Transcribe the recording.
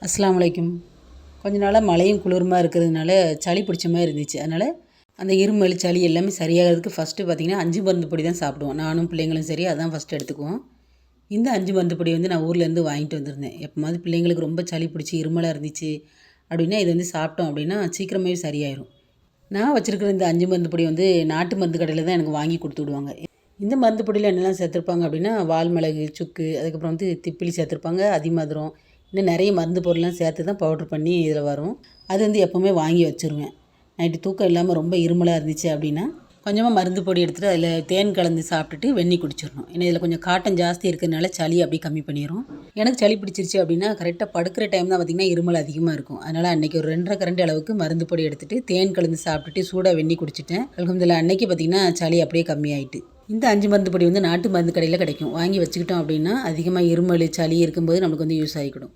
அஸ்ஸலாமு அலைக்கும். கொஞ்ச நாளாக மழையும் குளிருமா இருக்கிறதுனால சளி பிடிச்ச மாதிரி இருந்துச்சு. அதனால் அந்த இருமல், சளி எல்லாமே சரியாகிறதுக்கு ஃபஸ்ட்டு பார்த்திங்கன்னா 5 மருந்து பொடி தான் சாப்பிடுவோம். நானும் பிள்ளைங்களும் சரி அதான் ஃபஸ்ட்டு எடுத்துக்குவோம். இந்த 5 மருந்து பொடி வந்து நான் ஊர்லேருந்து வாங்கிட்டு வந்திருந்தேன். எப்போமாவது பிள்ளைங்களுக்கு ரொம்ப சளி பிடிச்சி இருமலாக இருந்துச்சு அப்படின்னா இது வந்து சாப்பிட்டோம் அப்படின்னா சீக்கிரமே சரியாயிடும். நான் வச்சுருக்கிற இந்த 5 மருந்து பொடி வந்து நாட்டு மருந்து கடையில் தான் எனக்கு வாங்கி கொடுத்து விடுவாங்க. இந்த மருந்து பொடியில் என்னெல்லாம் சேர்த்துருப்பாங்க அப்படின்னா வால்மிளகு, சுக்கு, அதுக்கப்புறம் வந்து திப்பிலி சேர்த்துருப்பாங்க, அதிமதுரம், இன்னும் நிறைய மருந்து பொருள்லாம் சேர்த்து தான் பவுட்ரு பண்ணி இதில் வரும். அது வந்து எப்போவுமே வாங்கி வச்சுருவேன். நைட்டு தூக்கம் இல்லாமல் ரொம்ப இருமலாக இருந்துச்சு அப்படின்னா கொஞ்சமாக மருந்து பொடி எடுத்துகிட்டு அதில் தேன் கலந்து சாப்பிட்டுட்டு வெந்நி குடிச்சிடணும். ஏன்னா இதில் கொஞ்சம் காட்டன் ஜாஸ்தி இருக்கிறதுனால சளி அப்படியே கம்மி பண்ணிடும். எனக்கு சளி பிடிச்சிருச்சு அப்படின்னா கரெக்டாக படுக்கிற டைம் தான் பார்த்திங்கன்னா இருமல் அதிகமாக இருக்கும். அதனால் அன்றைக்கி ஒரு 2.5 கரண்டி அளவுக்கு மருந்து பொடி எடுத்துகிட்டு தேன் கலந்து சாப்பிட்டுட்டு சூடாக வெந்நி குடிச்சிட்டேன். அல்ஹம்துலில்லாஹ் அன்றைக்கி பார்த்திங்கன்னா சளி அப்படியே கம்மியாயிட்டு. இந்த 5 மருந்து பொடி வந்து நாட்டு மருந்து கடையில் கிடைக்கும். வாங்கி வச்சுக்கிட்டோம் அப்படின்னா அதிகமாக இருமல், சளி இருக்கும்போது நமக்கு வந்து யூஸ் ஆகிக்கிடும்.